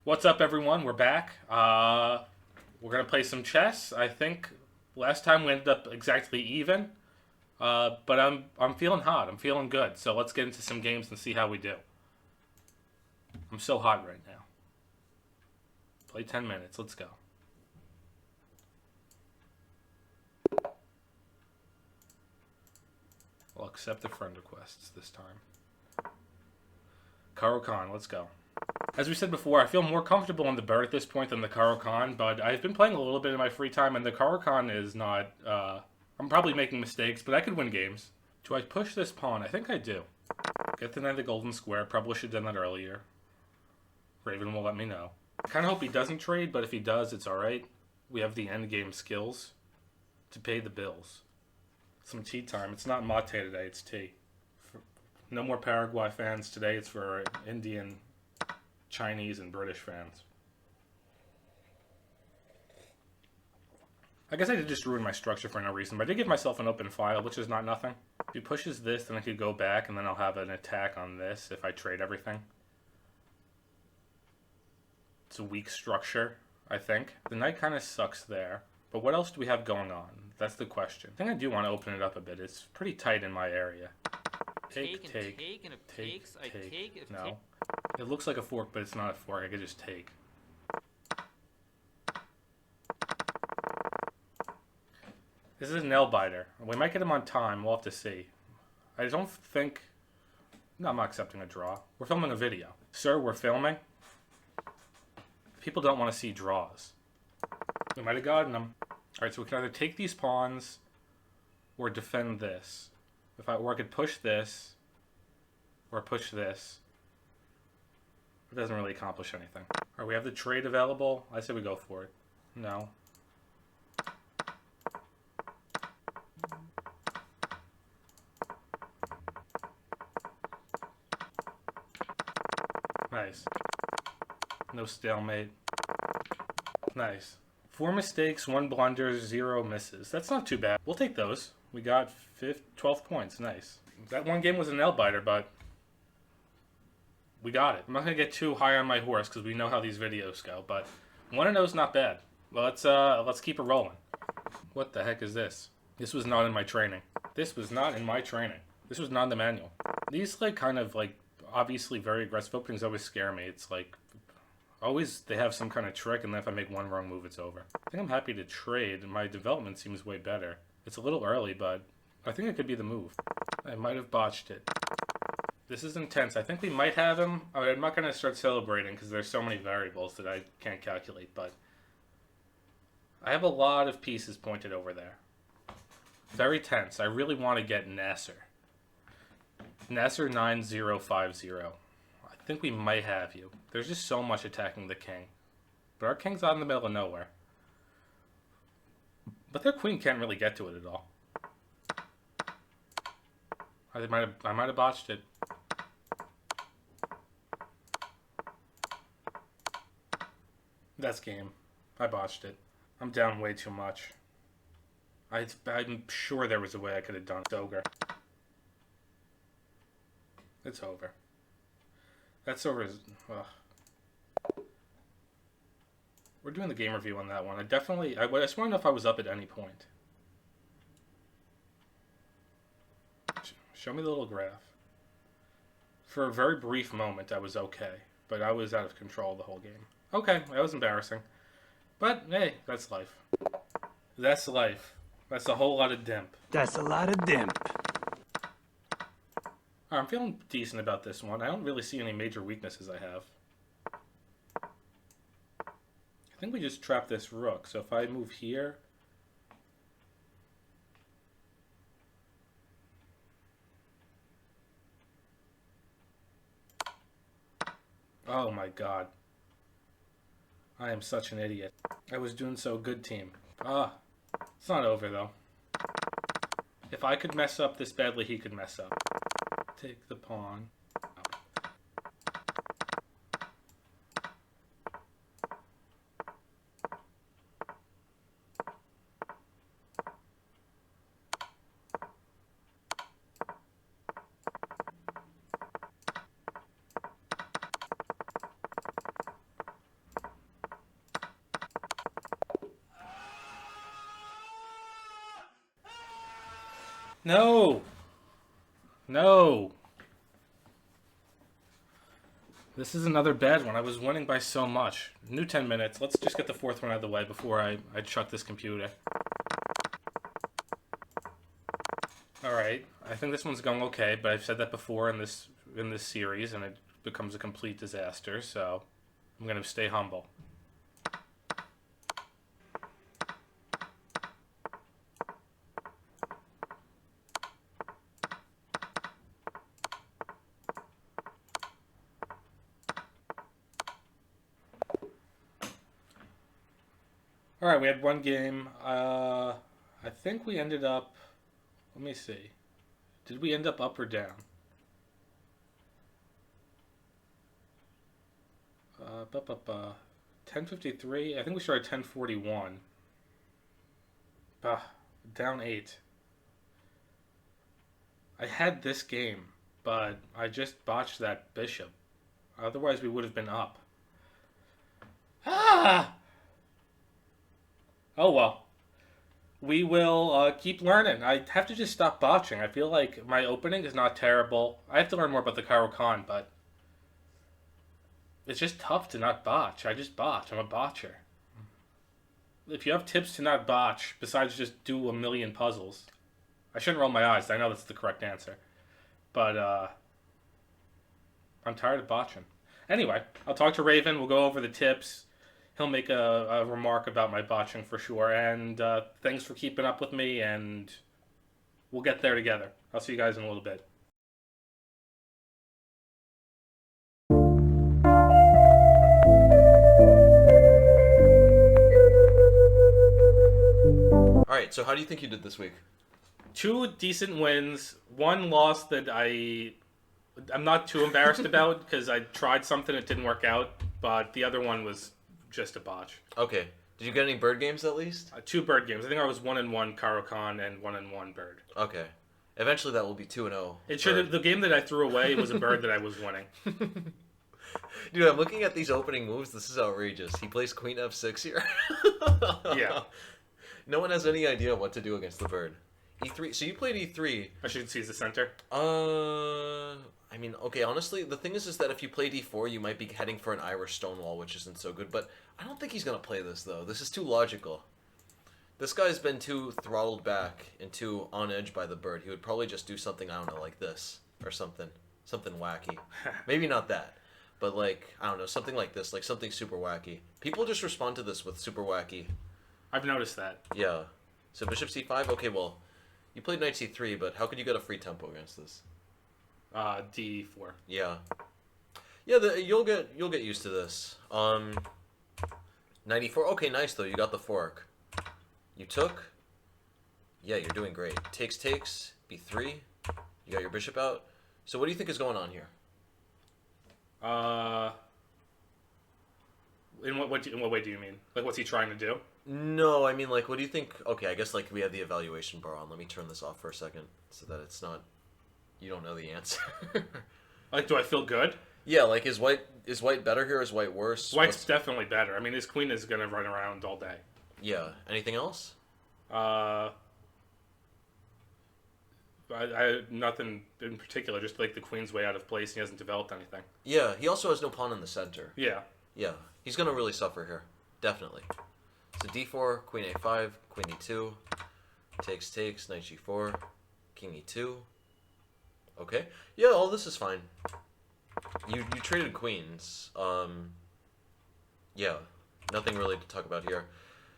What's up, everyone? We're back. We're gonna play some chess. I think last time we ended up exactly even, but I'm feeling hot. I'm feeling good. So let's get into some games and see how we do. I'm so hot right now. Play 10 minutes. Let's go. I'll accept the friend requests this time. Karo Khan, let's go. As we said before, I feel more comfortable on the bird at this point than the Karo Khan, but I've been playing a little bit in my free time, and the Karo Khan is not. I'm probably making mistakes, but I could win games. Do I push this pawn? I think I do. Get the knight of the golden square. Probably should have done that earlier. Raven will let me know. I kind of hope he doesn't trade, but if he does, it's alright. We have the endgame skills to pay the bills. Some tea time. It's not mate today, it's tea. No more Paraguay fans today. It's for Indian, Chinese, and British fans. I guess I did just ruin my structure for no reason, but I did give myself an open file, which is not nothing. If he pushes this, then I could go back, and then I'll have an attack on this if I trade everything. It's a weak structure, I think. The knight kind of sucks there, but what else do we have going on? That's the question. I think I do want to open it up a bit. It's pretty tight in my area. Take, and if takes, I take. If no. It looks like a fork, but it's not a fork. I could just take. This is a nail biter. We might get him on time. We'll have to see. I don't think... No, I'm not accepting a draw. We're filming a video. Sir, we're filming. People don't want to see draws. We might have gotten them. Alright, so we can either take these pawns or defend this. Or I could push this or push this. It doesn't really accomplish anything. Alright, we have the trade available. I say we go for it. No. Nice. No stalemate. Nice. 4 mistakes, 1 blunder, 0 misses. That's not too bad. We'll take those. We got 12 points. Nice. That one game was a nail biter, but we got it. I'm not going to get too high on my horse because we know how these videos go, but 1-0 is not bad. Well, let's keep it rolling. What the heck is this? This was not in my training. This was not in my training. This was not in the manual. These, kind of, obviously very aggressive openings always scare me. It's always they have some kind of trick, and then if I make one wrong move, it's over. I think I'm happy to trade. My development seems way better. It's a little early, but I think it could be the move. I might have botched it. This is intense. I think we might have him. I'm not going to start celebrating because there's so many variables that I can't calculate, but I have a lot of pieces pointed over there. Very tense. I really want to get Nasser. Nasser 9050. I think we might have you. There's just so much attacking the king. But our king's out in the middle of nowhere. But their queen can't really get to it at all. I might have botched it. That's game. I botched it. I'm down way too much. I'm sure there was a way I could have done it. Ogre. It's over. That's over. Ugh. We're doing the game review on that one. I just want to know if I was up at any point. Show me the little graph. For a very brief moment, I was okay. But I was out of control the whole game. Okay, that was embarrassing. But, hey, that's life. That's life. That's a whole lot of dimp. That's a lot of dimp. I'm feeling decent about this one. I don't really see any major weaknesses I have. I think we just trap this rook. So if I move here... Oh my god. I am such an idiot. I was doing so good, team. It's not over though. If I could mess up this badly, he could mess up. Take the pawn. No! No! This is another bad one. I was winning by so much. New 10 minutes. Let's just get the fourth one out of the way before I chuck this computer. Alright. I think this one's going okay, but I've said that before in this series, and it becomes a complete disaster, so I'm going to stay humble. Alright, we had one game. I think we ended up... Let me see. Did we end up or down? 10:53. I think we started 10:41. Down 8. I had this game, but I just botched that bishop. Otherwise, we would have been up. Ah! Oh well. We will keep learning. I have to just stop botching. I feel like my opening is not terrible. I have to learn more about the Karo Khan, but it's just tough to not botch. I just botch. I'm a botcher. If you have tips to not botch, besides just do a million puzzles, I shouldn't roll my eyes. I know that's the correct answer. But I'm tired of botching. Anyway, I'll talk to Raven. We'll go over the tips. He'll make a remark about my botching for sure. And thanks for keeping up with me, and we'll get there together. I'll see you guys in a little bit. Alright, so how do you think you did this week? 2 decent wins. 1 loss that I'm not too embarrassed about because I tried something, it didn't work out. But the other one was just a botch. Okay. Did you get any bird games at least? 2 bird games. I think I was 1-1 Karo Khan and 1-1 bird. Okay. Eventually that will be 2-0. It should have, the game that I threw away was a bird that I was winning. Dude, I'm looking at these opening moves. This is outrageous. He plays Queen F6 here. Yeah. No one has any idea what to do against the bird. E3. So you played E3. I should seize the center. I mean, okay, honestly, the thing is that if you play D4, you might be heading for an Irish Stonewall, which isn't so good, but I don't think he's going to play this, though. This is too logical. This guy's been too throttled back and too on edge by the bird. He would probably just do something, I don't know, like this, or something wacky. Maybe not that, but like, I don't know, something like this, like something super wacky. People just respond to this with super wacky. I've noticed that. Yeah. So Bishop C5, okay, well, you played Knight C3, but how could you get a free tempo against this? D4. Yeah. Yeah, you'll get used to this. 94. Okay, nice though. You got the fork. You took. Yeah, you're doing great. Takes, B3. You got your bishop out. So what do you think is going on here? In what way do you mean? Like, what's he trying to do? No, I mean, like, what do you think? Okay, I guess, like, we have the evaluation bar on. Let me turn this off for a second so that it's not... You don't know the answer. Like, do I feel good? Yeah, like, is white better here? Is white worse? White's definitely better. I mean, his queen is going to run around all day. Yeah. Anything else? I nothing in particular. Just like the queen's way out of place. He hasn't developed anything. Yeah, he also has no pawn in the center. Yeah. Yeah, he's going to really suffer here. Definitely. So d4, queen a5, queen e2, takes, knight g4, king e2. Okay. Yeah, all this is fine. You traded queens. Yeah, nothing really to talk about here.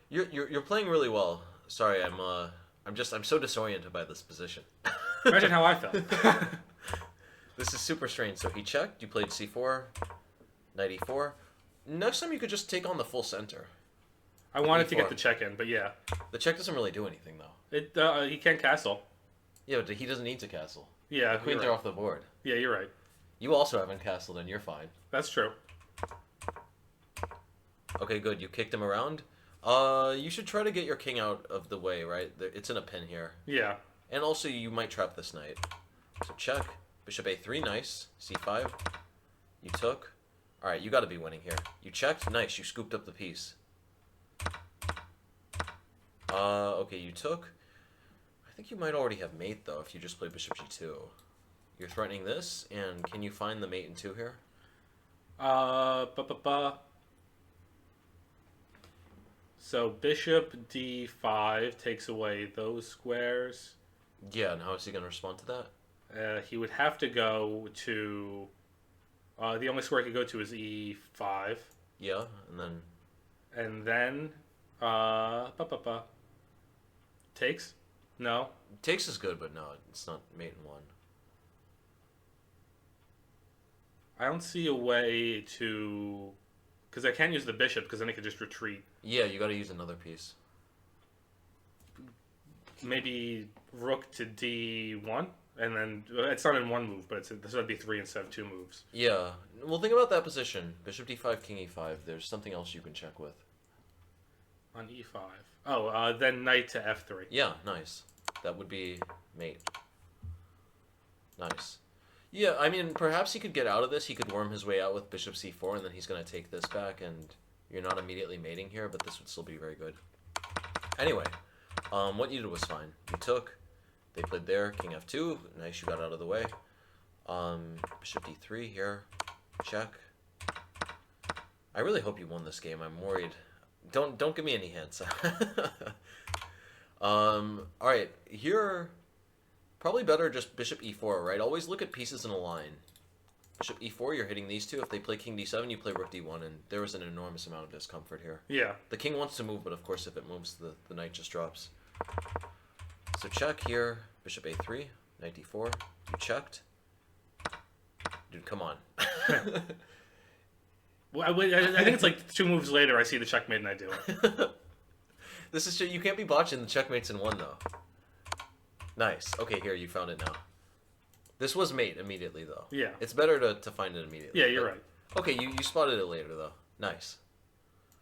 You're playing really well. Sorry, I'm so disoriented by this position. Imagine how I felt. This is super strange. So he checked. You played c4, knight e4. Next time you could just take on the full center. I wanted to get the check in, but yeah. The check doesn't really do anything though. He can't castle. Yeah, but he doesn't need to castle. Yeah, the queens are off the board. Yeah, you're right. You also haven't castled, and you're fine. That's true. Okay, good. You kicked him around. You should try to get your king out of the way, right? It's in a pin here. Yeah. And also, you might trap this knight. So check. Bishop a3, nice. c5. You took. All right, you got to be winning here. You checked, nice. You scooped up the piece. Okay, you took. I think you might already have mate, though, if you just play bishop g2. You're threatening this, and can you find the mate in 2 here? So bishop d5 takes away those squares. Yeah, and how is he going to respond to that? He would have to go to... the only square he could go to is e5. Yeah, and then... And then... Takes? No. Takes is good, but no, it's not mate in 1. I don't see a way to... Because I can't use the bishop, because then it could just retreat. Yeah, you got to use another piece. Maybe rook to d1, and then... It's not in 1 move, but this would be 3 instead of 2 moves. Yeah. Well, think about that position. Bishop d5, king e5. There's something else you can check with. On e5. Oh, then knight to f3. Yeah, nice. That would be mate. Nice. Yeah, I mean, perhaps he could get out of this. He could worm his way out with bishop c4, and then he's going to take this back, and you're not immediately mating here, but this would still be very good. Anyway, what you did was fine. You took, they played there, king f2. Nice, you got out of the way. Bishop d3 here. Check. I really hope you won this game. I'm worried. Don't give me any hints. Alright, here... Probably better just bishop e4, right? Always look at pieces in a line. Bishop e4, you're hitting these two. If they play king d7, you play rook d1, and there was an enormous amount of discomfort here. Yeah. The king wants to move, but of course if it moves, the knight just drops. So check here, bishop a3, knight d4. You checked. Dude, come on. Well, I think it's like 2 moves later I see the checkmate and I do it. This is you can't be botching the checkmates in 1, though. Nice. Okay, here, you found it now. This was mate immediately, though. Yeah. It's better to find it immediately. Yeah, you're right. Okay, you spotted it later, though. Nice.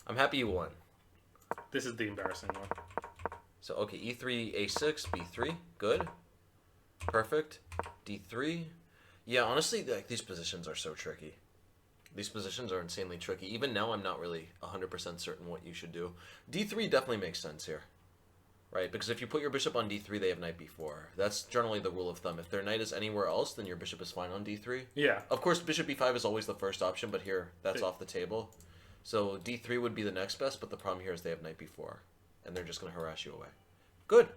I'm happy you won. This is the embarrassing one. So, okay, e3, a6, b3. Good. Perfect. d3. Yeah, honestly, like, these positions are so tricky. These positions are insanely tricky. Even now, I'm not really 100% certain what you should do. d3 definitely makes sense here. Right, because if you put your bishop on d3, they have knight b4. That's generally the rule of thumb. If their knight is anywhere else, then your bishop is fine on d3. Yeah. Of course, bishop b5 is always the first option, but here, that's off the table. So d3 would be the next best, but the problem here is they have knight b4. And they're just going to harass you away. Good.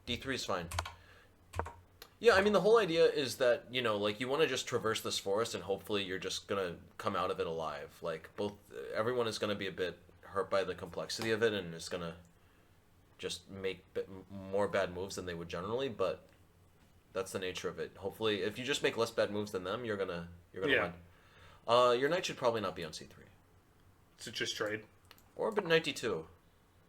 d3 is fine. Yeah, I mean, the whole idea is that, you know, like, you want to just traverse this forest, and hopefully you're just going to come out of it alive. Like, everyone is going to be a bit hurt by the complexity of it, and is going to just make more bad moves than they would generally, but that's the nature of it. Hopefully, if you just make less bad moves than them, you're gonna win. Your knight should probably not be on c3. So just trade? Or but knight d2.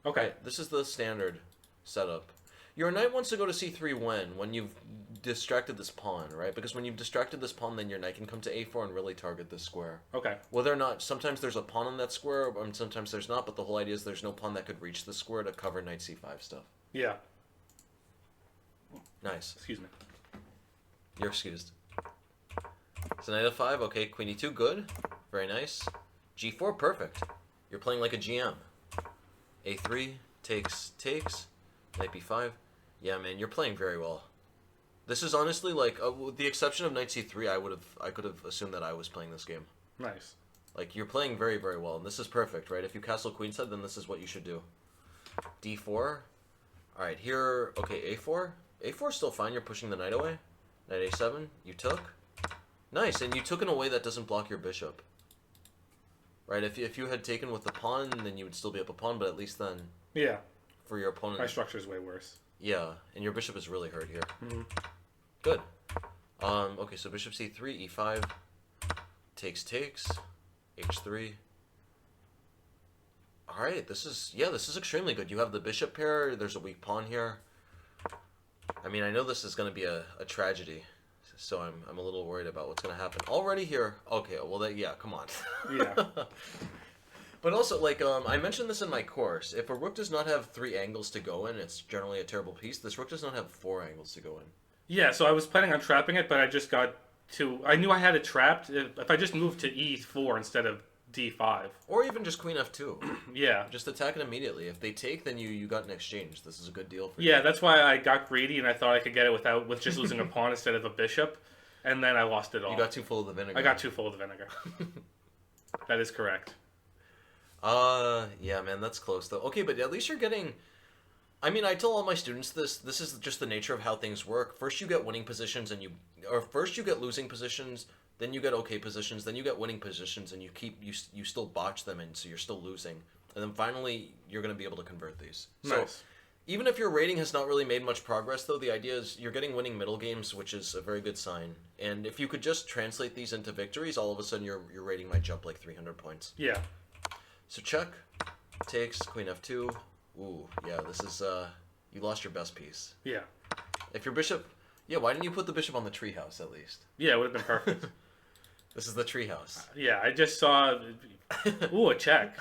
Okay. Right, this is the standard setup. Your knight wants to go to c3 when you've distracted this pawn, right? Because when you've distracted this pawn, then your knight can come to a4 and really target this square. Okay. Whether or not, sometimes there's a pawn on that square, and sometimes there's not, but the whole idea is there's no pawn that could reach the square to cover knight c5 stuff. Yeah. Nice. Excuse me. You're excused. So knight f5, okay, queen e2, good. Very nice. g4, perfect. You're playing like a GM. a3, takes, knight b5. Yeah, man, you're playing very well. This is honestly like, with the exception of knight c3, I could have assumed that I was playing this game. Nice. Like, you're playing very, very well, and this is perfect, right? If you castle queenside, then this is what you should do. d4. Alright, here, okay, a4. a4 is still fine, you're pushing the knight away. Knight a7, you took. Nice, and you took in a way that doesn't block your bishop. Right, if you had taken with the pawn, then you would still be up a pawn, but at least then... Yeah. For your opponent... My structure is way worse. Yeah, and your bishop is really hurt here. Mm-hmm. Good. Okay, so bishop c3, e5, takes, h3. Alright, this is extremely good. You have the bishop pair, there's a weak pawn here. I mean, I know this is going to be a tragedy, so I'm a little worried about what's going to happen. Already here, okay, well, yeah, come on. Yeah. But also, like, I mentioned this in my course. If a rook does not have 3 angles to go in, it's generally a terrible piece. This rook does not have 4 angles to go in. Yeah, so I was planning on trapping it, but I just got to... I knew I had it trapped. If I just moved to e4 instead of d5. Or even just queen f2. Yeah. Just attack it immediately. If they take, then you got an exchange. This is a good deal for you. Yeah, that's why I got greedy and I thought I could get it with just losing a pawn instead of a bishop, and then I lost it all. You got too full of the vinegar. I got too full of the vinegar. That is correct. Yeah, man, that's close though. Okay, but at least you're getting. I mean, I tell all my students this. This is just the nature of how things work. First, you get winning positions, first you get losing positions. Then you get okay positions. Then you get winning positions, and you still botch them, and so you're still losing. And then finally, you're going to be able to convert these. Nice. So, even if your rating has not really made much progress, though, the idea is you're getting winning middle games, which is a very good sign. And if you could just translate these into victories, all of a sudden your rating might jump like 300 points. Yeah. So check, takes, queen f2. Ooh, yeah, this is, you lost your best piece. Yeah. If your bishop, yeah, why didn't you put the bishop on the treehouse at least? Yeah, it would have been perfect. This is the treehouse. Yeah, I just saw, ooh, a check.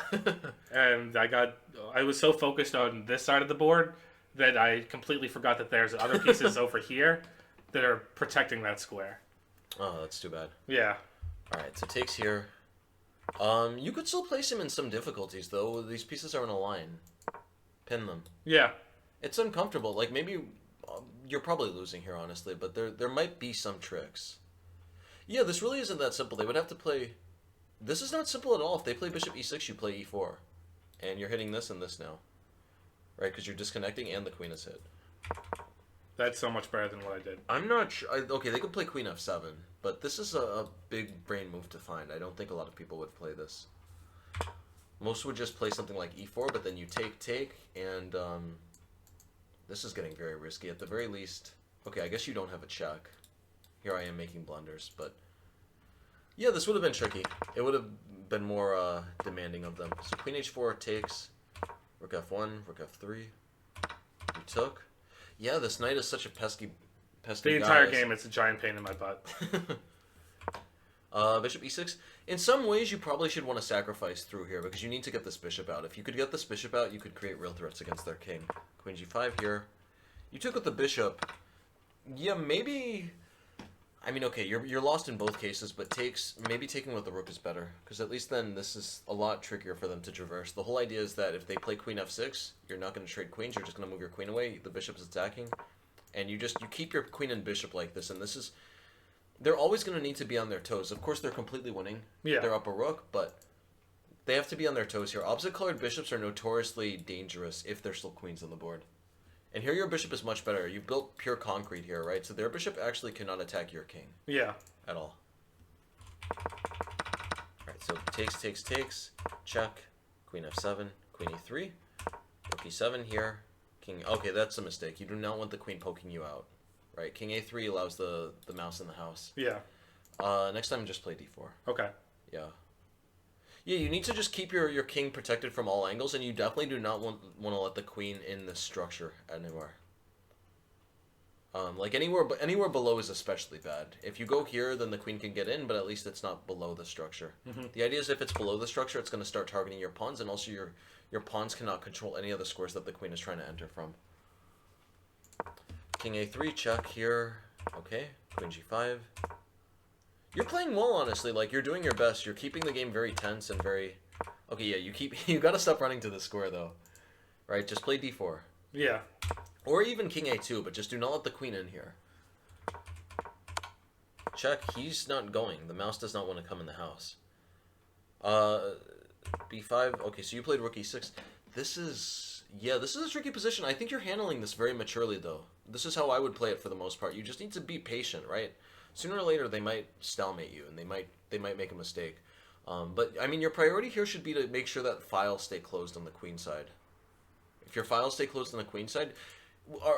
And I was so focused on this side of the board that I completely forgot that there's other pieces over here that are protecting that square. Oh, that's too bad. Yeah. Alright, so takes here. You could still place him in some difficulties, though. These pieces are in a line. Pin them. Yeah. It's uncomfortable. Like, maybe you're probably losing here, honestly, but there might be some tricks. Yeah, this really isn't that simple. They would have to play... This is not simple at all. If they play bishop e6, you play e4. And you're hitting this and this now. Right, because you're disconnecting and the queen is hit. That's so much better than what I did. I'm not sure... Okay, they could play queen f7, but this is a big brain move to find. I don't think a lot of people would play this. Most would just play something like e4, but then you take, and this is getting very risky. At the very least... Okay, I guess you don't have a check. Here I am making blunders, but... Yeah, this would have been tricky. It would have been more demanding of them. So queen h4 takes, rook f1, rook f3. You took. Yeah, this knight is such a pesky The entire game, it's a giant pain in my butt. Bishop e6. In some ways, you probably should want to sacrifice through here, because you need to get this bishop out. If you could get this bishop out, you could create real threats against their king. Queen g5 here. You took with the bishop. Yeah, maybe... I mean, okay, you're lost in both cases, but maybe taking with the rook is better, because at least then this is a lot trickier for them to traverse. The whole idea is that if they play queen f6, you're not going to trade queens, you're just going to move your queen away, the bishop's attacking, and you keep your queen and bishop like this, and this is... They're always going to need to be on their toes. Of course, they're completely winning. Yeah. They're up a rook, but they have to be on their toes here. Opposite-colored bishops are notoriously dangerous if there's still queens on the board. And here your bishop is much better. You've built pure concrete here, right? So their bishop actually cannot attack your king. Yeah. At all. Alright, so takes, check, queen f7, queen e3, rook e7 here, king... Okay, that's a mistake. You do not want the queen poking you out. Right, king a3 allows the mouse in the house. Yeah. Next time just play d4. Okay. Yeah. Yeah, you need to just keep your king protected from all angles, and you definitely do not want to let the queen in the structure anywhere. Like anywhere below is especially bad. If you go here, then the queen can get in, but at least it's not below the structure. Mm-hmm. The idea is if it's below the structure, it's going to start targeting your pawns, and also your pawns cannot control any of the squares that the queen is trying to enter from. King a3, check here. Okay, queen g5. You're playing well, honestly. Like, you're doing your best. You're keeping the game very tense and very... Okay, yeah, you gotta stop running to the square, though. Right, just play d4. Yeah. Or even king a2, but just do not let the queen in here. Check, he's not going. The mouse does not want to come in the house. b5, okay, so you played rook e6. This is a tricky position. I think you're handling this very maturely, though. This is how I would play it for the most part. You just need to be patient, right? Sooner or later, they might stalemate you, and they might make a mistake. But, I mean, your priority here should be to make sure that files stay closed on the queen side. If your files stay closed on the queen side,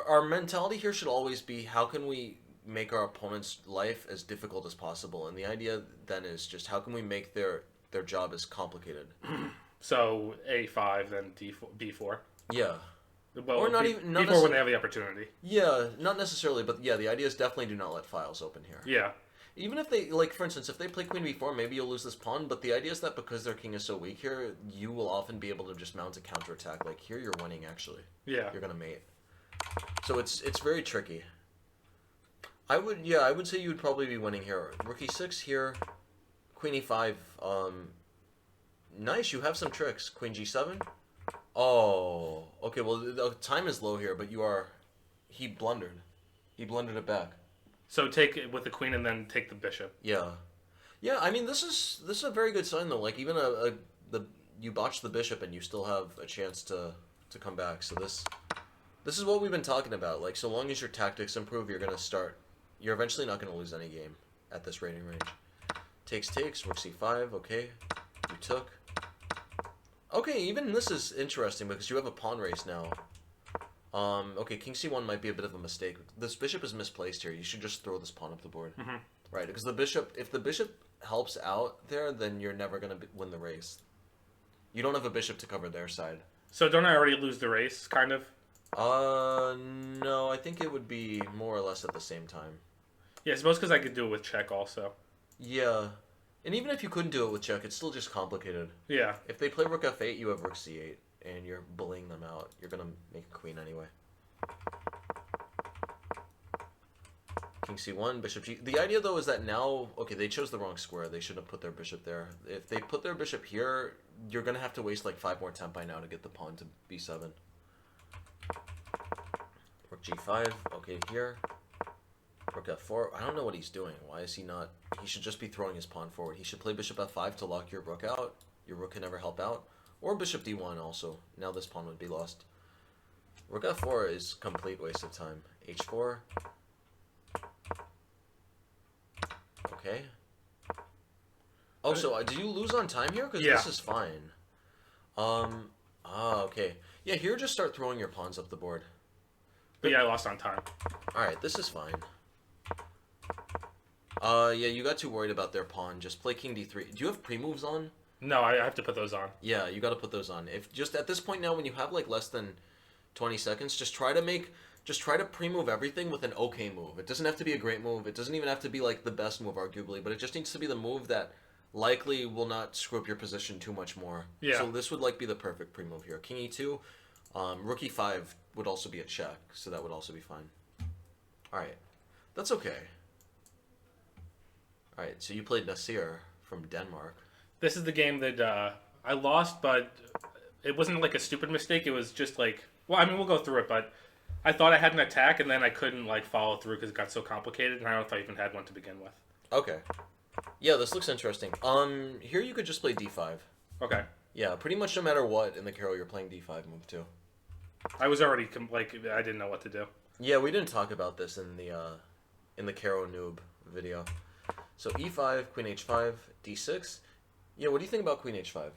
our mentality here should always be, how can we make our opponent's life as difficult as possible? And the idea then is just, how can we make their job as complicated? So, A5, then D4, B4? Yeah. Well, or not B4 when they have the opportunity. Yeah, not necessarily, but yeah, the idea is definitely do not let files open here. Yeah. Even if they, like, for instance, if they play queen b4, maybe you'll lose this pawn, but the idea is that because their king is so weak here, you will often be able to just mount a counterattack. Like, here you're winning, actually. Yeah. You're gonna mate. So it's very tricky. I would say you would probably be winning here. Rook e6 here, queen e5, Nice, you have some tricks. Queen G7. Oh, okay. Well, the time is low here, but you are. He blundered. He blundered it back. So take it with the queen and then take the bishop. Yeah, yeah. I mean, this is a very good sign though. Like even you botch the bishop and you still have a chance to come back. So this is what we've been talking about. Like so long as your tactics improve, you're gonna start. You're eventually not gonna lose any game at this rating range. Takes, rook c5. Okay, you took. Okay, even this is interesting because you have a pawn race now. Okay, king c1 might be a bit of a mistake. This bishop is misplaced here. You should just throw this pawn up the board. Mm-hmm. Right, because the bishop, if the bishop helps out there, then you're never going to win the race. You don't have a bishop to cover their side. So don't I already lose the race, kind of? No, I think it would be more or less at the same time. Yeah, I suppose because I could do it with check also. Yeah. And even if you couldn't do it with check, it's still just complicated. Yeah. If they play rook f8, you have rook c8, and you're bullying them out. You're going to make a queen anyway. King c1, bishop g. The idea, though, is that now... Okay, they chose the wrong square. They shouldn't have put their bishop there. If they put their bishop here, you're going to have to waste like 5 more tempi now to get the pawn to b7. Rook g5. Okay, here. Rook f4. I don't know what he's doing. Why is he not... He should just be throwing his pawn forward. He should play bishop f5 to lock your rook out. Your rook can never help out. Or bishop d1 also. Now this pawn would be lost. Rook f4 is complete waste of time. h4. Okay. Oh, so did you lose on time here? Because this is fine. Okay. Yeah, here just start throwing your pawns up the board. But yeah, I lost on time. Alright, this is fine. Yeah, you got too worried about their pawn. Just play king d3. Do you have pre-moves on? No, I have to put those on. Yeah, you got to put those on. If just at this point now, when you have like less than 20 seconds, just try to pre-move everything with an okay move. It doesn't have to be a great move. It doesn't even have to be like the best move, arguably, but it just needs to be the move that likely will not screw up your position too much more. Yeah. So this would like be the perfect pre-move here. King e2, rook e5 would also be a check, so that would also be fine. All right, that's okay. All right, so you played Nasir from Denmark. This is the game that I lost, but it wasn't like a stupid mistake. It was just like, well, I mean, we'll go through it, but I thought I had an attack, and then I couldn't like follow through because it got so complicated, and I don't know if I even had one to begin with. Okay. Yeah, this looks interesting. Here you could just play d5. Okay. Yeah, pretty much no matter what in the Carol, you're playing d5 move too. I was already like I didn't know what to do. Yeah, we didn't talk about this in the Carol noob video. So e5, queen h5, d6. Yeah, what do you think about queen h5?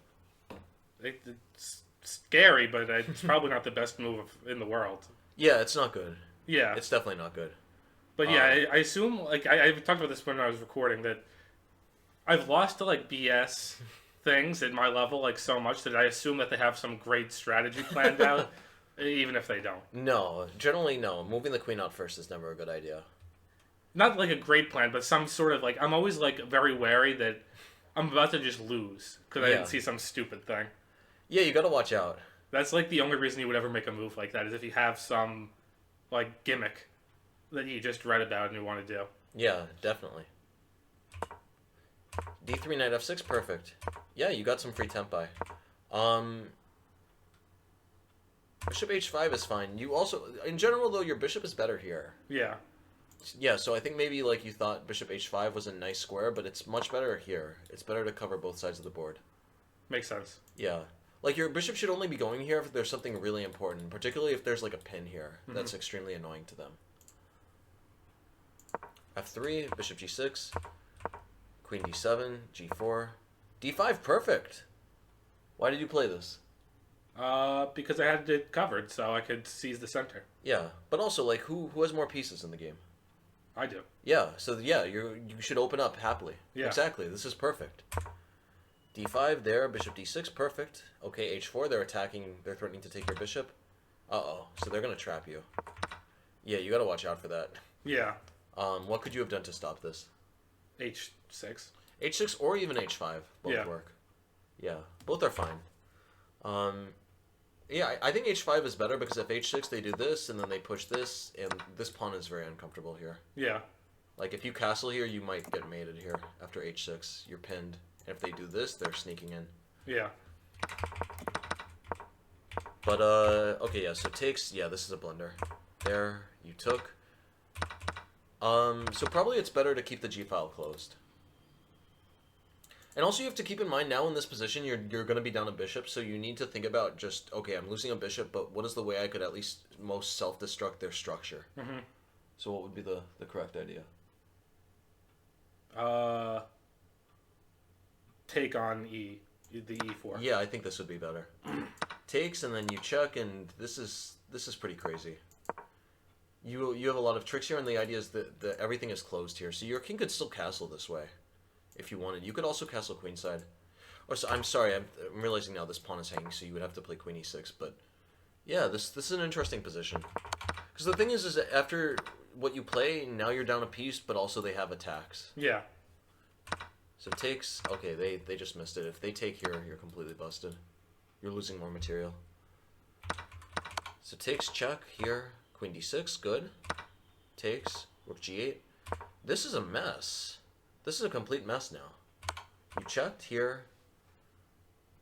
It's scary, but it's probably not the best move in the world. Yeah, it's not good. Yeah. It's definitely not good. But yeah, I assume, like, I talked about this when I was recording, that I've lost to, like, BS things at my level, like, so much that I assume that they have some great strategy planned out, even if they don't. No, generally no. Moving the queen out first is never a good idea. Not, like, a great plan, but some sort of, like, I'm always, like, very wary that I'm about to just lose because I didn't see some stupid thing. Yeah, you gotta watch out. That's, like, the only reason you would ever make a move like that, is if you have some, like, gimmick that you just read about and you want to do. Yeah, definitely. d3, knight f6, perfect. Yeah, you got some free tempi. Bishop h5 is fine. You also, in general though, your bishop is better here. Yeah. Yeah, so I think maybe like you thought bishop h5 was a nice square, but it's much better here. It's better to cover both sides of the board. Makes sense. Yeah. Like your bishop should only be going here if there's something really important, particularly if there's like a pin here. That's extremely annoying to them. f3, bishop g6, queen d7, g4, d5, perfect. Why did you play this? Because I had it covered, so I could seize the center. Yeah, but also like who has more pieces in the game? I do. Yeah, so yeah, you should open up happily. Yeah. Exactly. This is perfect. d5 there, bishop d6, perfect. Okay, h4, they're attacking, they're threatening to take your bishop. Uh-oh, so they're going to trap you. Yeah, you got to watch out for that. Yeah. What could you have done to stop this? h6. h6 or even h5, both work. Yeah, both are fine. Yeah, I think h5 is better because if h6 they do this and then they push this, and this pawn is very uncomfortable here. Yeah. Like if you castle here, you might get mated here after h6. You're pinned. And if they do this, they're sneaking in. Yeah. But, okay, yeah, so takes, yeah, this is a blunder. There, you took. So probably it's better to keep the G-file closed. And also you have to keep in mind now in this position, you're going to be down a bishop, so you need to think about just, okay, I'm losing a bishop, but what is the way I could at least most self-destruct their structure? Mm-hmm. So what would be the correct idea? Take on the e4. Yeah, I think this would be better. Takes, and then you check, and this is pretty crazy. You have a lot of tricks here, and the idea is that everything is closed here, so your king could still castle this way, if you wanted. You could also castle queenside. Or so, I'm sorry, I'm realizing now this pawn is hanging, so you would have to play queen e6. But yeah, this is an interesting position. Because the thing is that after what you play, now you're down a piece, but also they have attacks. Yeah. So takes, okay, they just missed it. If they take here, you're completely busted. You're losing more material. So takes check here, queen d6, good. Takes, rook g8. This is a mess. This is a complete mess now. You checked here.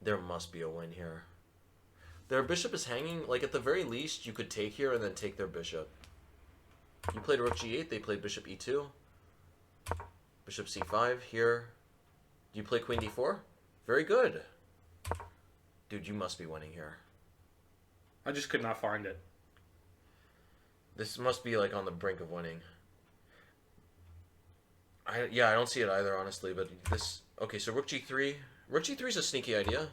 There must be a win here. Their bishop is hanging. Like, at the very least, you could take here and then take their bishop. You played rook g8. They played bishop e2. Bishop c5 here. Do you play queen d4? Very good. Dude, you must be winning here. I just could not find it. This must be, like, on the brink of winning. Yeah, I don't see it either, honestly, but this... Okay, so rook g3. Rook g3 is a sneaky idea.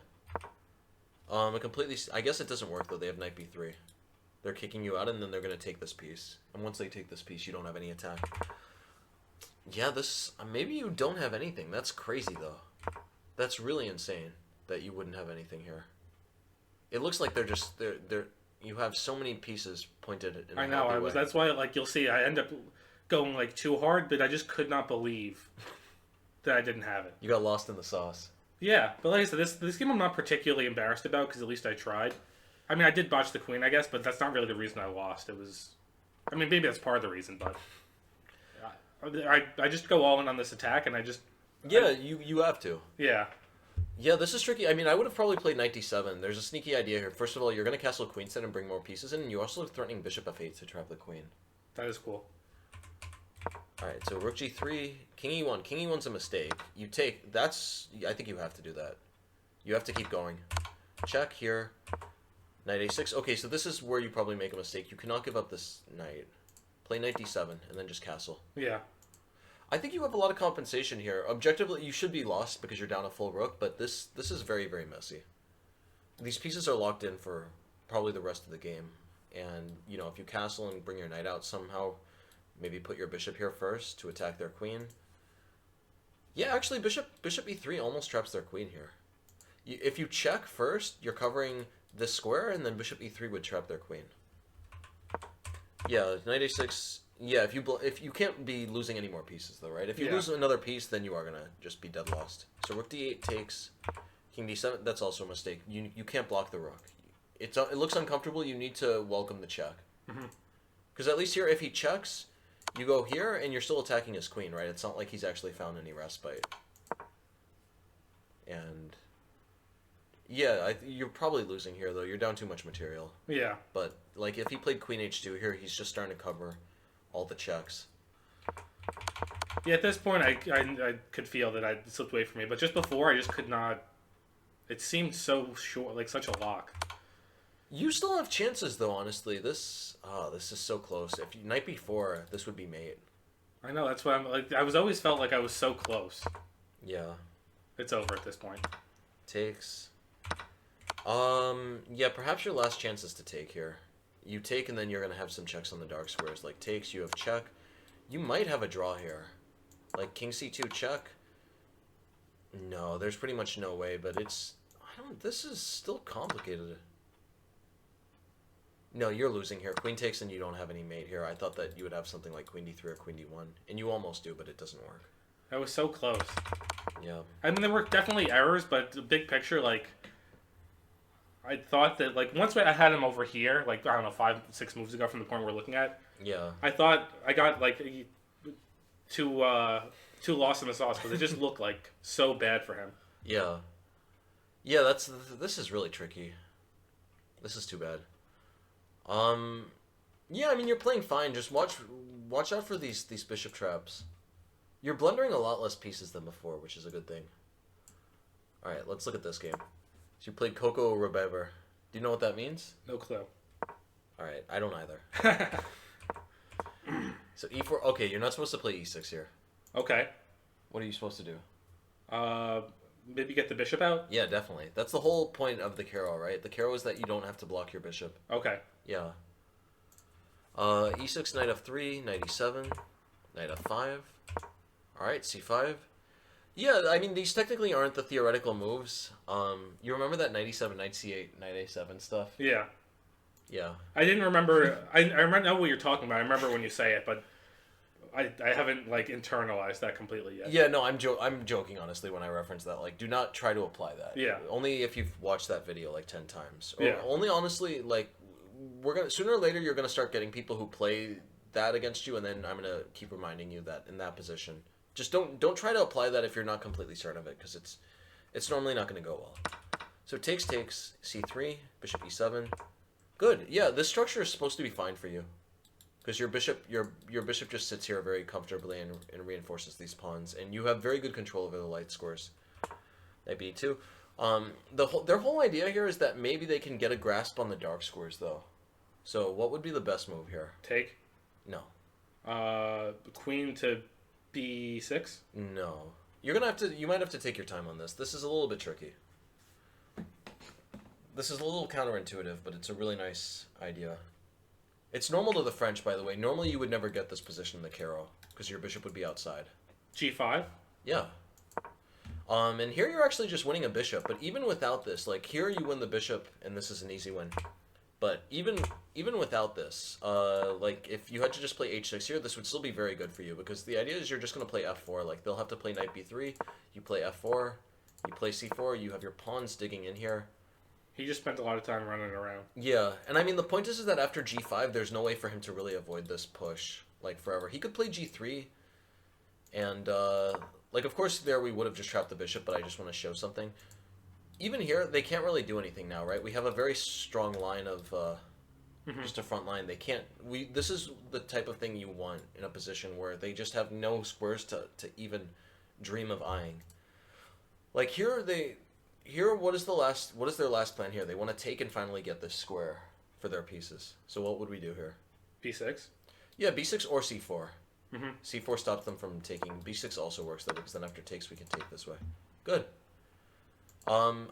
It completely... I guess it doesn't work, though. They have knight b3. They're kicking you out, and then they're going to take this piece. And once they take this piece, you don't have any attack. Yeah, this... maybe you don't have anything. That's crazy, though. That's really insane that you wouldn't have anything here. It looks like they're just... They're you have so many pieces pointed in a I know. healthy way. That's why, like, you'll see, I end up going, like, too hard, but I just could not believe that I didn't have it. You got lost in the sauce. Yeah, but like I said, this game I'm not particularly embarrassed about, because at least I tried. I mean, I did botch the queen, I guess, but that's not really the reason I lost. It was... I mean, maybe that's part of the reason, but... I just go all in on this attack, and I just... Yeah, you have to. Yeah. Yeah, this is tricky. I mean, I would have probably played knight d7. There's a sneaky idea here. First of all, you're going to castle queenset and bring more pieces in, and you're also threatening bishop f8 to trap the queen. That is cool. Alright, so rook g3, king e1. King e1's a mistake. You take... That's... I think you have to do that. You have to keep going. Check here. Knight a6. Okay, so this is where you probably make a mistake. You cannot give up this knight. Play knight d7, and then just castle. Yeah. I think you have a lot of compensation here. Objectively, you should be lost because you're down a full rook, but this is very, very messy. These pieces are locked in for probably the rest of the game. And, you know, if you castle and bring your knight out somehow, maybe put your bishop here first to attack their queen. Yeah, actually, bishop e3 almost traps their queen here. If you check first, you're covering this square, and then bishop e3 would trap their queen. Yeah, knight a6... Yeah, if you can't be losing any more pieces, though, right? If you lose another piece, then you are going to just be dead lost. So rook d8 takes, king d7, that's also a mistake. You can't block the rook. It looks uncomfortable, you need to welcome the check. Because at least here, if he checks, you go here, and you're still attacking his queen, right? It's not like he's actually found any respite. And... Yeah, you're probably losing here, though. You're down too much material. Yeah. But, like, if he played queen h2 here, he's just starting to cover all the checks. Yeah, at this point, I could feel that I slipped away from me. But just before, I just could not... It seemed so short, like such a lock. You still have chances, though, honestly. This is so close. If you, knight b4, this would be mate. I know, that's why I'm... Like, I always felt like I was so close. Yeah. It's over at this point. Takes... Yeah, perhaps your last chance is to take here. You take, and then you're going to have some checks on the dark squares. Like, takes, you have check. You might have a draw here. Like, king c2 check. No, there's pretty much no way, but it's... This is still complicated. No, you're losing here. Queen takes, and you don't have any mate here. I thought that you would have something like queen d3 or queen d1. And you almost do, but it doesn't work. I was so close. Yeah. I mean, there were definitely errors, but the big picture, like... I thought that, like, once I had him over here, like, I don't know, 5-6 moves ago from the point we're looking at. Yeah. I thought I got, like, too lost in the sauce because it just looked, like, so bad for him. Yeah. Yeah, this is really tricky. This is too bad. Yeah, I mean you're playing fine. Just watch out for these bishop traps. You're blundering a lot less pieces than before, which is a good thing. All right, let's look at this game. So you played Coco Rebever. Do you know what that means? No clue. All right, I don't either. So e4. Okay, you're not supposed to play e6 here. Okay. What are you supposed to do? Maybe get the bishop out? Yeah, definitely. That's the whole point of the Caro, right? The Caro is that you don't have to block your bishop. Okay. Yeah. E6, knight f3, knight e7, knight f5. All right, c5. Yeah, I mean, these technically aren't the theoretical moves. You remember that knight e7, knight c8, knight a7 stuff? Yeah. Yeah. I didn't remember. I know what you're talking about. I remember when you say it, but I haven't like internalized that completely yet. Yeah, no, I'm joking honestly when I reference that. Like, do not try to apply that. Yeah. Only if you've watched that video like 10 times. Or yeah. Only honestly, like, we're gonna sooner or later you're gonna start getting people who play that against you, and then I'm gonna keep reminding you that in that position, just don't try to apply that if you're not completely certain of it, because it's normally not gonna go well. So takes c3, bishop e7. Good. Yeah, this structure is supposed to be fine for you, because your bishop just sits here very comfortably and reinforces these pawns, and you have very good control over the light squares. Knight b2. Their whole idea here is that maybe they can get a grasp on the dark squares though. So what would be the best move here? Take. No. Queen to b6. No. You might have to take your time on this. This is a little bit tricky. This is a little counterintuitive, but it's a really nice idea. It's normal to the French, by the way. Normally you would never get this position in the Caro, because your bishop would be outside. g5? Yeah. And here you're actually just winning a bishop, but even without this, like here you win the bishop, and this is an easy win. But even without this, like if you had to just play h6 here, this would still be very good for you, because the idea is you're just going to play f4. Like they'll have to play knight b3, you play f4, you play c4, you have your pawns digging in here. He just spent a lot of time running around. Yeah, and I mean the point is that after g5, there's no way for him to really avoid this push like forever. He could play g3, and like of course there we would have just trapped the bishop, but I just want to show something. Even here, they can't really do anything now, right? We have a very strong line of just a front line. They can't. This is the type of thing you want in a position where they just have no squares to even dream of eyeing. Like here, what is their last plan here? They want to take and finally get this square for their pieces. So what would we do here? b6? Yeah, b6 or c4. Mm-hmm. c4 stops them from taking. b6 also works though, because then after takes we can take this way. Good.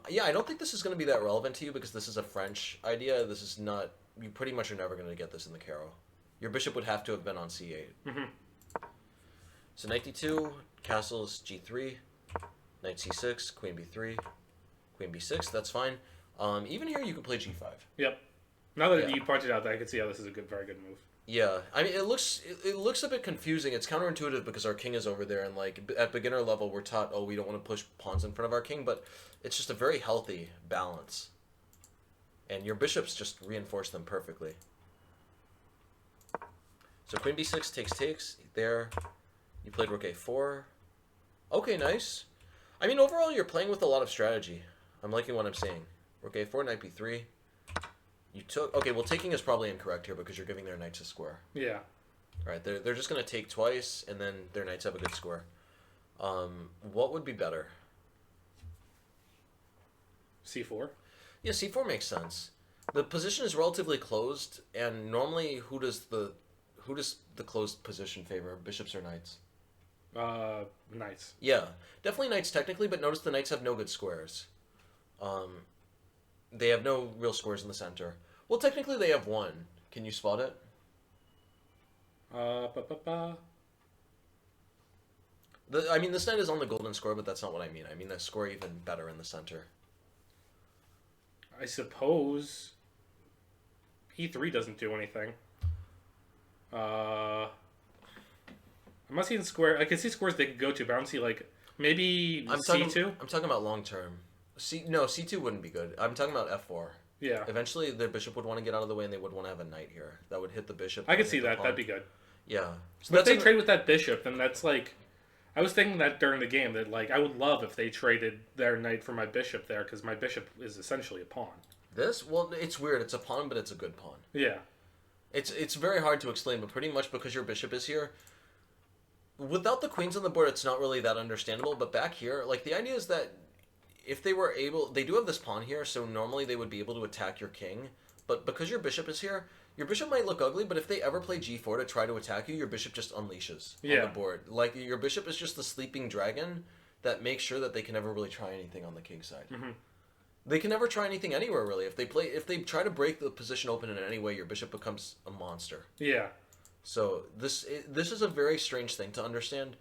Yeah, I don't think this is going to be that relevant to you, because this is a French idea. This is not. You pretty much are never going to get this in the Caro. Your bishop would have to have been on c8. Mm-hmm. So knight d2, castles g3, knight c6, queen b3. Queen b6, that's fine. Even here you could play g5. Yep. Now that you pointed out that, I can see how this is a very good move. Yeah, I mean it looks a bit confusing. It's counterintuitive because our king is over there, and like at beginner level we're taught, oh, we don't want to push pawns in front of our king, but it's just a very healthy balance. And your bishops just reinforce them perfectly. So queen b6 takes there. You played rook a4. Okay, nice. I mean overall you're playing with a lot of strategy. I'm liking what I'm seeing. Rook a4, knight b3. You took... Okay, well, taking is probably incorrect here because you're giving their knights a square. Yeah. All right, they're just going to take twice, and then their knights have a good square. What would be better? c4? Yeah, c4 makes sense. The position is relatively closed, and normally who does the closed position favor? Bishops or knights? Knights. Yeah, definitely knights technically, but notice the knights have no good squares. They have no real squares in the center. Well, technically they have one. Can you spot it? I mean, this knight is on the golden square, but that's not what I mean. I mean the square even better in the center. I suppose e3 doesn't do anything. I'm not seeing square. I can see squares they could go to, but I don't see like maybe c2. I'm talking about long term. No, c2 wouldn't be good. I'm talking about f4. Yeah. Eventually, their bishop would want to get out of the way, and they would want to have a knight here. That would hit the bishop. I could see that. That'd be good. Yeah. So but if they trade with that bishop, then that's like... I was thinking that during the game that like I would love if they traded their knight for my bishop there because my bishop is essentially a pawn. This? Well, it's weird. It's a pawn, but it's a good pawn. Yeah. It's very hard to explain, but pretty much because your bishop is here, without the queens on the board, it's not really that understandable. But back here, like the idea is that if they were able, they do have this pawn here, so normally they would be able to attack your king. But because your bishop is here, your bishop might look ugly, but if they ever play g4 to try to attack you, your bishop just unleashes on the board. Like your bishop is just the sleeping dragon that makes sure that they can never really try anything on the king side. Mm-hmm. They can never try anything anywhere really. If they try to break the position open in any way, your bishop becomes a monster. Yeah. So this is a very strange thing to understand.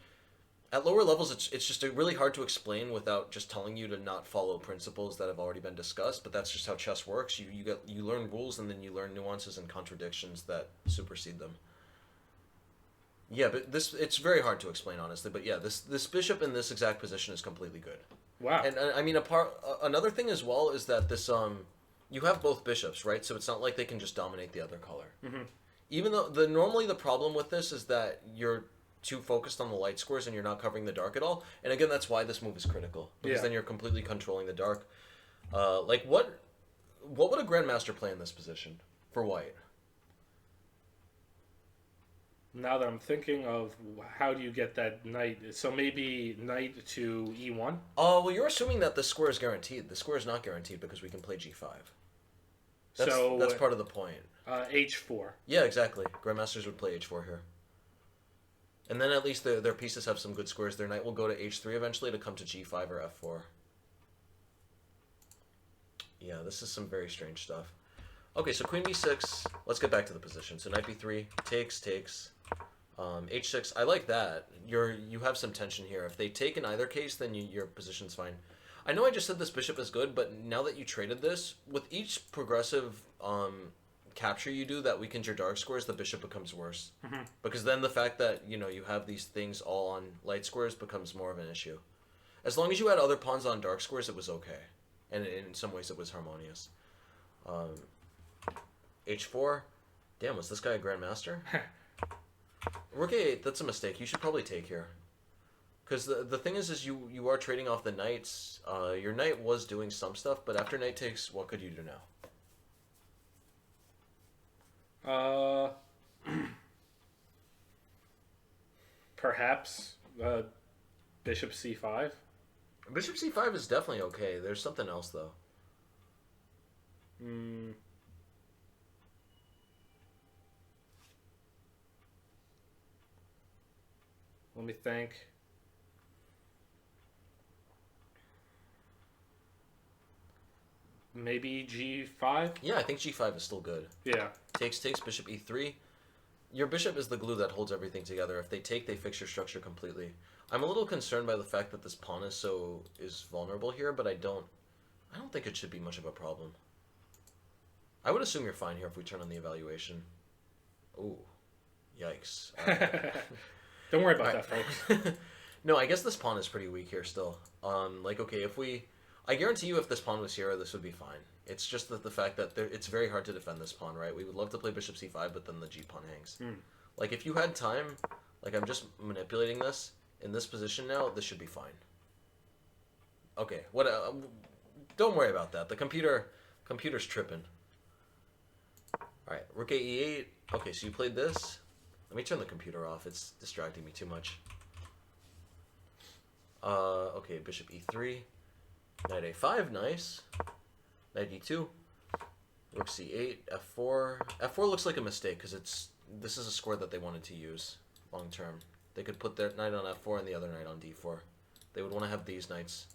At lower levels, it's just really hard to explain without just telling you to not follow principles that have already been discussed. But that's just how chess works. You learn rules and then you learn nuances and contradictions that supersede them. Yeah, but it's very hard to explain honestly. But yeah, this bishop in this exact position is completely good. Wow. And I mean, another thing as well is that this you have both bishops, right? So it's not like they can just dominate the other color. Mm-hmm. Even though normally the problem with this is that you're too focused on the light squares and you're not covering the dark at all. And again, that's why this move is critical because then you're completely controlling the dark. Like what would a grandmaster play in this position for white? Now that I'm thinking of how do you get that knight, so maybe knight to e1? Oh, well, you're assuming that the square is guaranteed. The square is not guaranteed because we can play g5. That's part of the point. h4. Yeah, exactly. Grandmasters would play h4 here. And then at least their pieces have some good squares. Their knight will go to h3 eventually to come to g5 or f4. Yeah, this is some very strange stuff. Okay, so queen b6. Let's get back to the position. So knight b3, takes. H6, I like that. You have some tension here. If they take in either case, then your position's fine. I know I just said this bishop is good, but now that you traded this, with each progressive capture you do that weakens your dark squares, the bishop becomes worse. Mm-hmm. Because then the fact that you have these things all on light squares becomes more of an issue. As long as you had other pawns on dark squares, it was okay. And in some ways it was harmonious. H4. Damn, was this guy a grandmaster? Rook a8, that's a mistake. You should probably take here. Because the thing is you are trading off the knights. Your knight was doing some stuff, but after knight takes, what could you do now? Perhaps bishop c5. Bishop c5 is definitely okay. There's something else, though. Let me think. Maybe g5? Yeah, I think g5 is still good. Yeah. Takes, bishop e3. Your bishop is the glue that holds everything together. If they take, they fix your structure completely. I'm a little concerned by the fact that this pawn is vulnerable here, but I don't think it should be much of a problem. I would assume you're fine here if we turn on the evaluation. Ooh. Yikes. Don't worry about that, folks. No, I guess this pawn is pretty weak here still. Like, okay, I guarantee you if this pawn was here, this would be fine. It's just that the fact that it's very hard to defend this pawn, right? We would love to play bishop c5, but then the g-pawn hangs. Like, if you had time, like, I'm just manipulating this. In this position now, this should be fine. Okay, don't worry about that. The computer's tripping. Alright, rook a e8. Okay, so you played this. Let me turn the computer off. It's distracting me too much. Okay, bishop e3. Knight a5, nice. Knight e2. Rook c8, f4. F4 looks like a mistake because this is a square that they wanted to use long term. They could put their knight on f4 and the other knight on d4. They would want to have these knights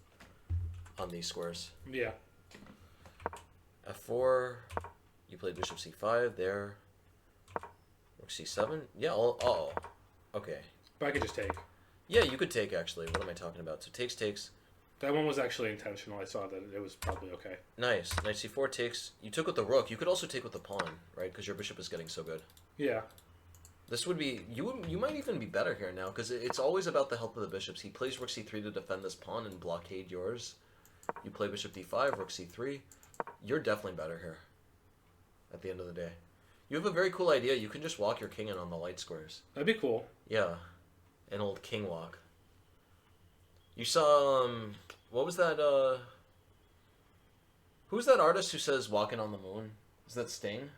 on these squares. Yeah. f4. You played bishop c5 there. Rook c7. Yeah, oh. Okay. But I could just take. Yeah, you could take, actually. What am I talking about? So takes. That one was actually intentional. I saw that it was probably okay. Nice. Knight c4 takes. You took with the rook. You could also take with the pawn, right? Because your bishop is getting so good. Yeah. This would be... You might even be better here now, because it's always about the health of the bishops. He plays rook c3 to defend this pawn and blockade yours. You play bishop d5, rook c3. You're definitely better here at the end of the day. You have a very cool idea. You can just walk your king in on the light squares. That'd be cool. Yeah. An old king walk. You saw, what was that, who's that artist who says Walking on the Moon? Is that Sting?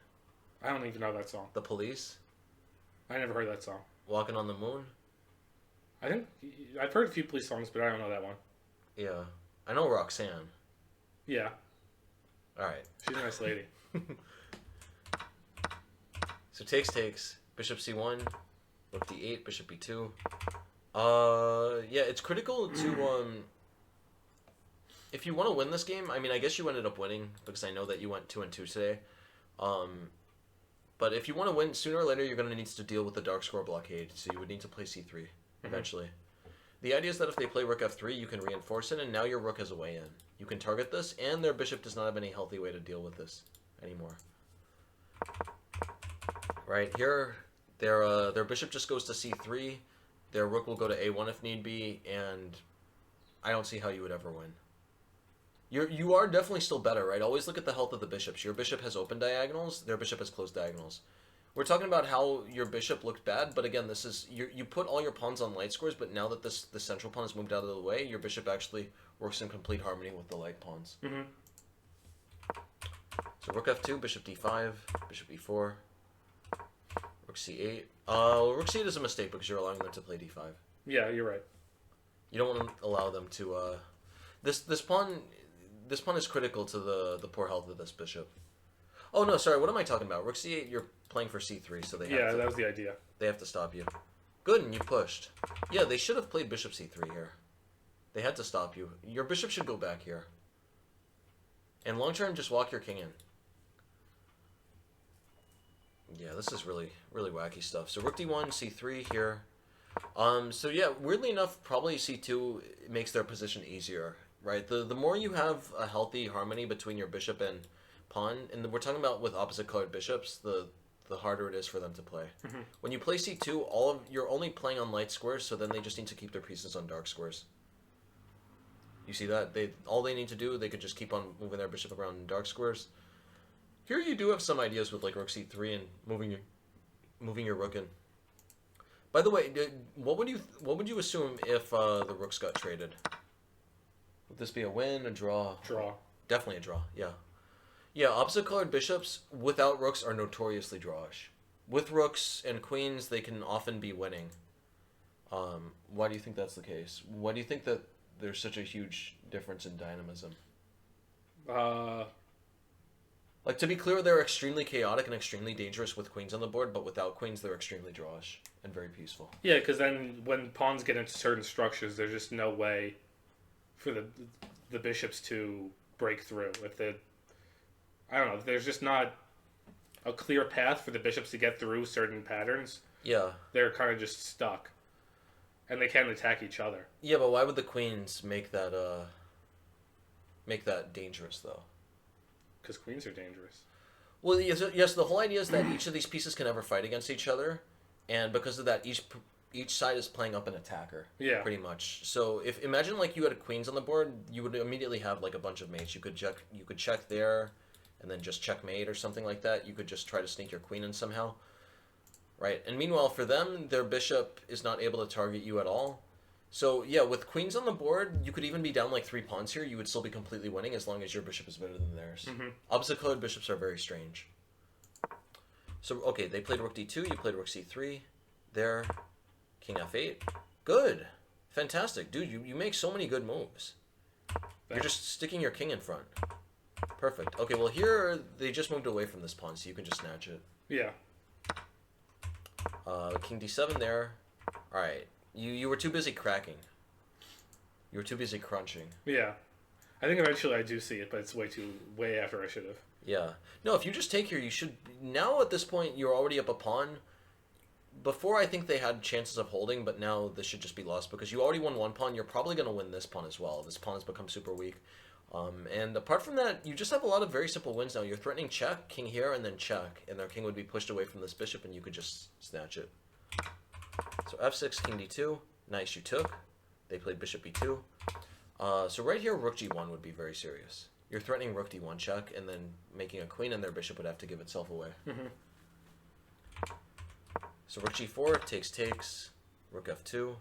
I don't even know that song. The Police? I never heard that song. Walking on the Moon? I think I've heard a few Police songs, but I don't know that one. Yeah. I know Roxanne. Yeah. Alright. She's a nice lady. So takes. Bishop c1. Rook d8. Bishop b2. Yeah, it's critical to, if you want to win this game, I mean, I guess you ended up winning because I know that you went 2-2 today. But if you want to win, sooner or later you're going to need to deal with the dark square blockade, so you would need to play c3 eventually. The idea is that if they play rook f3, you can reinforce it, and now your rook has a way in. You can target this, and their bishop does not have any healthy way to deal with this anymore. Right here, their bishop just goes to c3, their rook will go to a1 if need be, and I don't see how you would ever win. You are definitely still better, right? Always look at the health of the bishops. Your bishop has open diagonals, their bishop has closed diagonals. We're talking about how your bishop looked bad, but again, this is you put all your pawns on light squares, but now that the central pawn has moved out of the way, your bishop actually works in complete harmony with the light pawns. So rook f2, bishop d5, bishop e4, rook c8. Rook c8 is a mistake because you're allowing them to play d5. Yeah, you're right. You don't want to allow them to. This pawn is critical to the poor health of this bishop. Oh no, sorry. What am I talking about? Rook c8. You're playing for c3, so they have Yeah, to, that was the idea. they have to stop you. Good, and you pushed. Yeah, they should have played bishop c3 here. They had to stop you. Your bishop should go back here. And long term, just walk your king in. Yeah, this is really wacky stuff. So rook d1, c3 here. So yeah, weirdly enough, probably c2 makes their position easier, right? The more you have a healthy harmony between your bishop and pawn, and we're talking about with opposite colored bishops, the harder it is for them to play. When you play c2, you're only playing on light squares, so then they just need to keep their pieces on dark squares. You see that? All they need to do, they could just keep on moving their bishop around in dark squares. Here you do have some ideas with like rook c3 and moving your rook in. By the way, what would you assume if the rooks got traded? Would this be a win, a draw? Draw. Definitely a draw. Yeah. Yeah, opposite colored bishops without rooks are notoriously drawish. With rooks and queens, they can often be winning. Why do you think that's the case? Why do you think that there's such a huge difference in dynamism? Like, to be clear, they're extremely chaotic and extremely dangerous with queens on the board, but without queens, they're extremely drawish and very peaceful. Yeah, because then when pawns get into certain structures, there's just no way for the bishops to break through. I don't know, there's just not a clear path for the bishops to get through certain patterns. Yeah. They're kind of just stuck. And they can't attack each other. Yeah, but why would the queens make that dangerous, though? Because queens are dangerous. Well, yes, the whole idea is that each of these pieces can never fight against each other, and because of that, each side is playing up an attacker. Yeah. Pretty much. So imagine like you had queens on the board, you would immediately have like a bunch of mates. You could check there, and then just checkmate or something like that. You could just try to sneak your queen in somehow, right? And meanwhile, for them, their bishop is not able to target you at all. So yeah, with queens on the board, you could even be down like 3 pawns here. You would still be completely winning as long as your bishop is better than theirs. Opposite colored bishops are very strange. So okay, they played rook d2. You played rook c3. There, king f8. Good, fantastic, dude. You make so many good moves. You're just sticking your king in front. Perfect. Okay, well here they just moved away from this pawn, so you can just snatch it. Yeah. King d7 there. All right. You were too busy cracking. You were too busy crunching. Yeah. I think eventually I do see it, but it's way after I should have. Yeah. No, if you just take here, you should... Now at this point, you're already up a pawn. Before, I think they had chances of holding, but now this should just be lost because you already won 1 pawn. You're probably going to win this pawn as well. This pawn has become super weak. And apart from that, you just have a lot of very simple wins now. You're threatening check, king here, and then check. And their king would be pushed away from this bishop, and you could just snatch it. So f6, king d2. Nice, you took. They played bishop b2. So right here, rook g1 would be very serious. You're threatening rook d1 check, and then making a queen, and their bishop would have to give itself away. So rook g4, takes. Rook f2.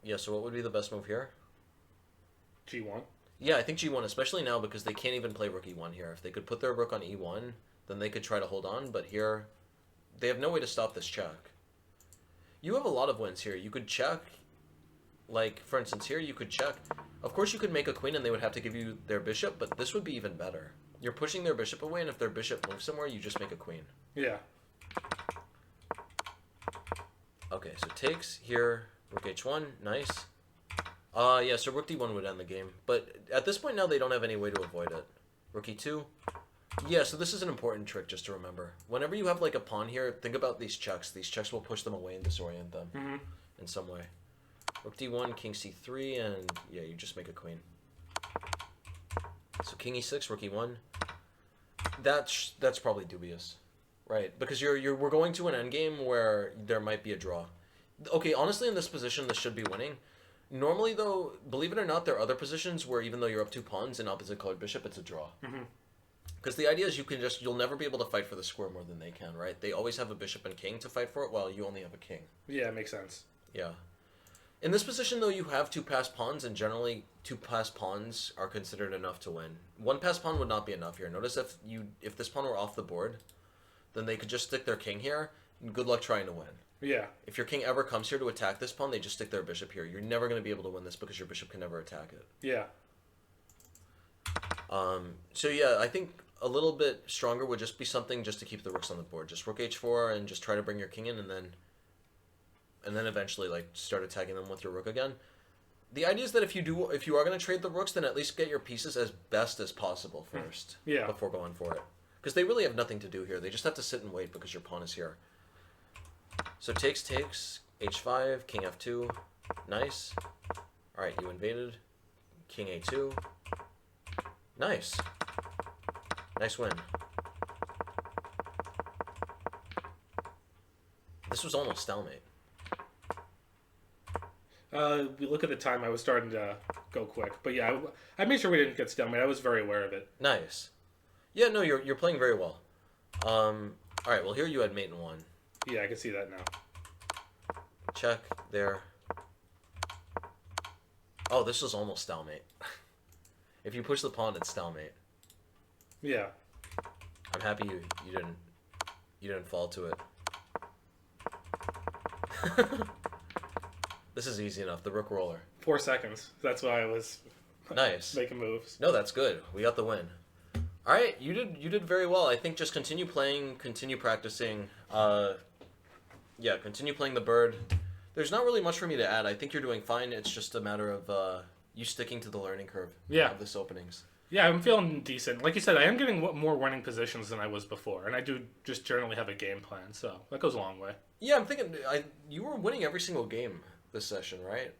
Yeah, so what would be the best move here? G1. Yeah, I think G1, especially now because they can't even play rook E1 here. If they could put their rook on E1, then they could try to hold on, but here, they have no way to stop this check. You have a lot of wins here. You could check, like, for instance, here you could check. Of course, you could make a queen and they would have to give you their bishop, but this would be even better. You're pushing their bishop away, and if their bishop moves somewhere, you just make a queen. Yeah. Okay, so takes here, rook H1, nice. Yeah, so rook D1 would end the game. But at this point now, they don't have any way to avoid it. Rook E2. Yeah, so this is an important trick just to remember. Whenever you have, like, a pawn here, think about these checks. These checks will push them away and disorient them in some way. Rook D1, king C3, and, yeah, you just make a queen. So king E6, rook E1. That's probably dubious. Right, because we're going to an endgame where there might be a draw. Okay, honestly, in this position, this should be winning. Normally, though, believe it or not, there are other positions where even though you're up 2 pawns in opposite colored bishop, it's a draw. Because the idea is you'll never be able to fight for the square more than they can, right? They always have a bishop and king to fight for it, while you only have a king. Yeah, it makes sense. Yeah. In this position, though, you have 2 passed pawns, and generally 2 passed pawns are considered enough to win. 1 passed pawn would not be enough here. Notice if this pawn were off the board, then they could just stick their king here, and good luck trying to win. Yeah. If your king ever comes here to attack this pawn, they just stick their bishop here. You're never going to be able to win this because your bishop can never attack it. Yeah. So yeah, I think a little bit stronger would just be something just to keep the rooks on the board. Just rook H4 and just try to bring your king in, and then eventually like start attacking them with your rook again. The idea is that if you are going to trade the rooks, then at least get your pieces as best as possible first. Yeah. Before going for it. Because they really have nothing to do here. They just have to sit and wait because your pawn is here. So takes, H5, king F2, nice. Alright, you invaded. King A2. Nice. Nice win. This was almost stalemate. We look at the time, I was starting to go quick. But yeah, I made sure we didn't get stalemate. I was very aware of it. Nice. Yeah, no, you're playing very well. Alright, well here you had mate in 1. Yeah, I can see that now. Check there. Oh, this was almost stalemate. If you push the pawn, it's stalemate. Yeah. I'm happy you didn't fall to it. This is easy enough. The rook roller. 4 seconds. That's why I was Nice. making moves. No, that's good. We got the win. All right, you did very well. I think just continue playing, continue practicing. Yeah, continue playing the bird. There's not really much for me to add. I think you're doing fine. It's just a matter of you sticking to the learning curve of this openings. Yeah, I'm feeling decent. Like you said, I am getting more winning positions than I was before, and I do just generally have a game plan, so that goes a long way. Yeah, I'm thinking you were winning every single game this session, right?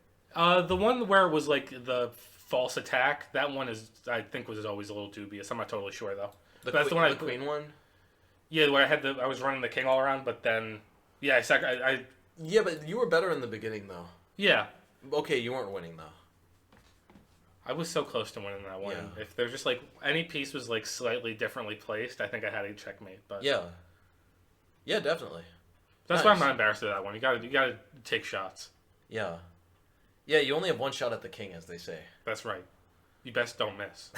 The one where it was like the false attack, that one I think was always a little dubious. I'm not totally sure though. That's the one. The queen one. Yeah, where I was running the king all around, but then yeah, Yeah, but you were better in the beginning though. Yeah. Okay, you weren't winning though. I was so close to winning that one. Yeah. If there's just like any piece was like slightly differently placed, I think I had a checkmate. But yeah, definitely. That's why I'm not embarrassed of that one. You gotta take shots. Yeah, you only have one shot at the king, as they say. That's right. You best don't miss.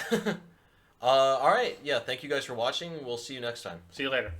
All right. Yeah. Thank you guys for watching. We'll see you next time. See you later.